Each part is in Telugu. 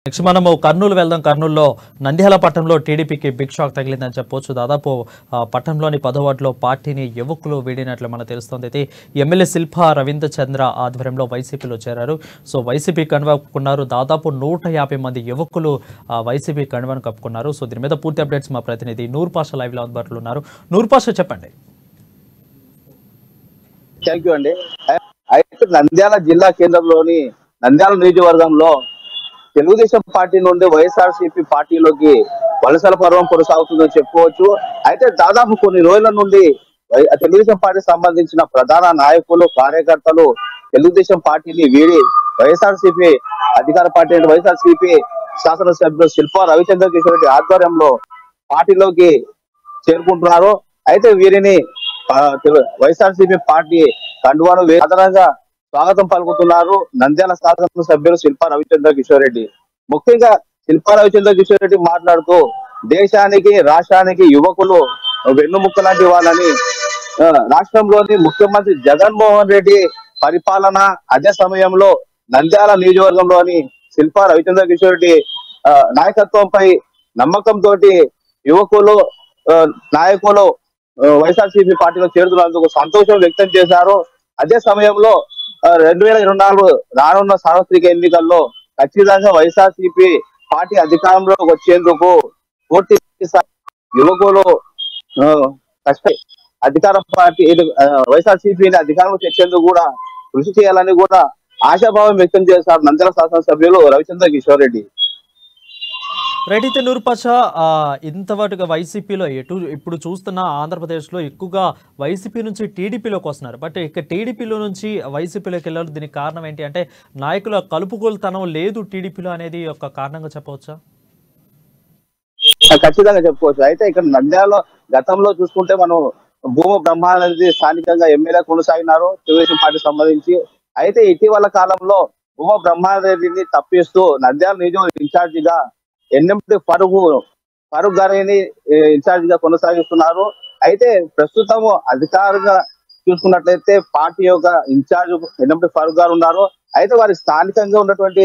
నెక్స్ట్ మనము కర్నూలు వెళ్దాం. కర్నూలులో నంద్యాల పట్టణంలో టీడీపీకి బిగ్ షాక్ తగిలిందని చెప్పొచ్చు. దాదాపు పట్టణంలోని 10వ వార్డులో పార్టీని యువకులు వీడినట్లు మనకు తెలుస్తోంది. అయితే ఎమ్మెల్యే శిల్పా రవీంద్ర చంద్ర ఆధ్వర్యంలో వైసీపీలో చేరారు. సో వైసీపీ కండువా కప్పుకున్నారు. దాదాపు 150 మంది యువకులు వైసీపీ కండువాను కప్పుకున్నారు. సో దీని మీద పూర్తి అప్డేట్స్ మా ప్రతినిధి నూర్ పాషా లైవ్ లో అందుబాటులో ఉన్నారు. నూర్ పాషా చెప్పండి. థ్యాంక్ యూ అండి. అయితే నంద్యాల జిల్లా కేంద్రంలోని నంద్యాల నియోజకవర్గంలో తెలుగుదేశం పార్టీ నుండి వైఎస్ఆర్సీపీ పార్టీలోకి వలసల పర్వం కొనసాగుతుందని చెప్పుకోవచ్చు. అయితే దాదాపు కొన్ని రోజుల నుండి తెలుగుదేశం పార్టీకి సంబంధించిన ప్రధాన నాయకులు కార్యకర్తలు తెలుగుదేశం పార్టీని వీడి వైఎస్ఆర్సీపీ అధికార పార్టీ అయిన వైఎస్ఆర్సీపీ శాసనసభ్యులు శిల్పా రవిచంద్ర కిషోర్ రెడ్డి ఆధ్వర్యంలో పార్టీలోకి చేరుకుంటున్నారు. అయితే వీరిని వైఎస్ఆర్సీపీ పార్టీ కండువాను సాధారణంగా స్వాగతం పలుకుతున్నారు నంద్యాల శాసనసభ్యులు శిల్పా రవిచంద్ర కిషోర్ రెడ్డి. ముఖ్యంగా శిల్పా రవిచంద్ర కిషోర్ రెడ్డి మాట్లాడుతూ దేశానికి రాష్ట్రానికి యువకులు వెన్నుముక్క లాంటి వాళ్ళని, రాష్ట్రంలోని ముఖ్యమంత్రి జగన్మోహన్ రెడ్డి పరిపాలన అదే సమయంలో నంద్యాల నియోజకవర్గంలోని శిల్పా రవిచంద్ర కిషోర్ రెడ్డి నాయకత్వంపై నమ్మకంతో యువకులు నాయకులు వైఎస్ఆర్సీపీ పార్టీలో చేరుతున్నందుకు సంతోషం వ్యక్తం చేశారు. అదే సమయంలో 2024 రానున్న సార్వత్రిక ఎన్నికల్లో ఖచ్చితంగా వైఎస్ఆర్సీపీ పార్టీ అధికారంలోకి వచ్చేందుకు పూర్తి యువకులు అధికార పార్టీ వైఎస్ఆర్సీపీని అధికారంలో తెచ్చేందుకు కూడా కృషి చేయాలని కూడా ఆశాభావం వ్యక్తం చేశారు నంద్యాల శాసనసభ్యులు రవిచంద్ర కిషోర్ రెడ్డి. రైట్. అయితే నూర్ పాషా, ఇంతవరకు వైసీపీలో ఇప్పుడు చూస్తున్న ఆంధ్రప్రదేశ్లో ఎక్కువగా వైసీపీ నుంచి టీడీపీలోకి వస్తున్నారు. బట్ ఇక టీడీపీలో నుంచి వైసీపీలోకి వెళ్ళాలి. దీనికి కారణం ఏంటి అంటే నాయకుల కలుపుకోలుతనం లేదు టీడీపీలో అనేది ఒక కారణంగా చెప్పవచ్చా? ఖచ్చితంగా చెప్పుకోవచ్చు. అయితే ఇక్కడ నంద్యాలలో గతంలో చూసుకుంటే మనం భూమ బ్రహ్మానంద స్థానికంగా ఎమ్మెల్యే కొనసాగినారు తెలుగుదేశం పార్టీకి సంబంధించి. అయితే ఇటీవల కాలంలో భూమ బ్రహ్మానందరెడ్డిని తప్పిస్తూ నంద్యాల నియోజకవర్గ ఇన్ఛార్జిగా ఎన్ఎండి ఫరూక్ గారిని ఇన్ఛార్జ్ గా కొనసాగిస్తున్నారు. అయితే ప్రస్తుతం అధికారంగా చూసుకున్నట్లయితే పార్టీ యొక్క ఇన్ఛార్జ్ ఎన్ఎండి ఫరూక్ గారు ఉన్నారు. అయితే వారి స్థానికంగా ఉన్నటువంటి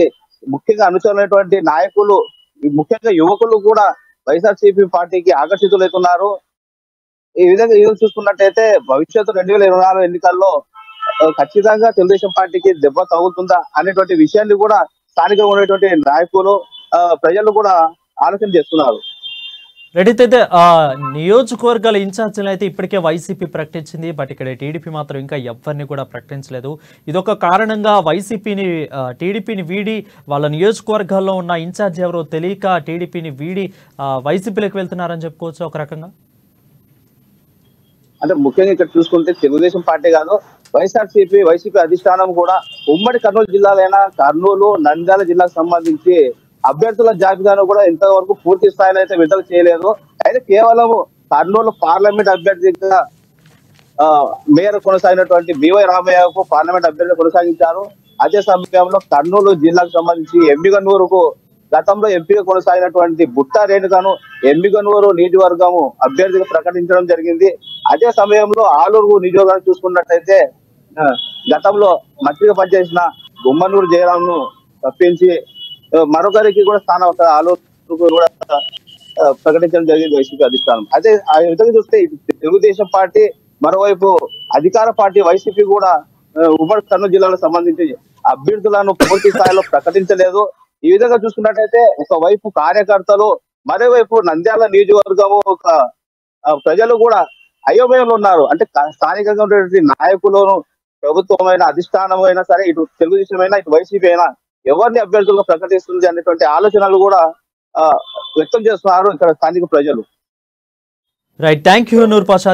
ముఖ్యంగా అనుచరులైనటువంటి నాయకులు, ముఖ్యంగా యువకులు కూడా వైఎస్ఆర్సీపీ పార్టీకి ఆకర్షితులవుతున్నారు. ఈ విధంగా చూసుకున్నట్లయితే భవిష్యత్తు 2024 ఎన్నికల్లో ఖచ్చితంగా తెలుగుదేశం పార్టీకి దెబ్బ తగులుతుందా అనేటువంటి విషయాన్ని కూడా స్థానికంగా ఉన్నటువంటి నాయకులు ప్రజలు కూడా ఆలోచన చేస్తున్నారు. రెడీతే నియోజకవర్గాల ఇన్ఛార్జీలు అయితే ఇప్పటికే వైసీపీ ప్రకటించింది. బట్ ఇక్కడ టీడీపీ మాత్రం ఇంకా ఎవరిని కూడా ప్రకటించలేదు. ఇదొక కారణంగా టీడీపీని వీడి వాళ్ళ నియోజకవర్గాల్లో ఉన్న ఇన్ఛార్జ్ ఎవరో తెలియక టీడీపీని వీడి వైసీపీలోకి వెళ్తున్నారని చెప్పుకోవచ్చు ఒక రకంగా. అంటే ముఖ్యంగా ఇక్కడ చూసుకుంటే తెలుగుదేశం పార్టీ కాదు, వైసీపీ అధిష్టానం కూడా ఉమ్మడి కర్నూలు జిల్లాలైన కర్నూలు, నంద్యాల జిల్లాకు సంబంధించి అభ్యర్థుల జాబితాను కూడా ఇంతవరకు పూర్తి స్థాయిలో అయితే విడుదల చేయలేదు. అయితే కేవలం కర్నూలు పార్లమెంట్ అభ్యర్థిగా మేయర్ కొనసాగినటువంటి బివై రామయ్యకు పార్లమెంట్ అభ్యర్థిగా కొనసాగించారు. అదే సమయంలో కర్నూలు జిల్లాకు సంబంధించి ఎమ్మిగనూరుకు గతంలో ఎంపీగా కొనసాగినటువంటి బుట్టా రేణుకను ఎమ్మిగనూరు నియోజకవర్గము అభ్యర్థిగా ప్రకటించడం జరిగింది. అదే సమయంలో ఆలూరు నియోజకవర్గాన్ని చూసుకున్నట్లయితే గతంలో మంత్రిగా పనిచేసిన గుమ్మనూరు జయరాంను తప్పించి మరొకరికి కూడా స్థానం ఆలూరు కూడా ప్రకటించడం జరిగింది వైసీపీ అధిష్టానం. అదే ఆ విధంగా చూస్తే తెలుగుదేశం పార్టీ, మరోవైపు అధికార పార్టీ వైసీపీ కూడా ఉమ్మడి కర్నూలు జిల్లాలకు సంబంధించి అభ్యర్థులను పూర్తి స్థాయిలో ప్రకటించలేదు. ఈ విధంగా చూసుకున్నట్టయితే ఒకవైపు కార్యకర్తలు, మరోవైపు నంద్యాల నియోజకవర్గము ప్రజలు కూడా అయోమయంలో ఉన్నారు. అంటే స్థానికంగా ఉన్నటువంటి నాయకులను, ప్రభుత్వమైన అధిష్టానం అయినా సరే, ఇటు తెలుగుదేశం అయినా ఇటు వైసీపీ అయినా ఎవరిని అభ్యర్థులుగా ప్రకటిస్తుంది అనేటువంటి ఆలోచనలు కూడా వ్యక్తం చేస్తున్నారు ఇక్కడ స్థానిక ప్రజలు. Right. Thank you Noor Pasha.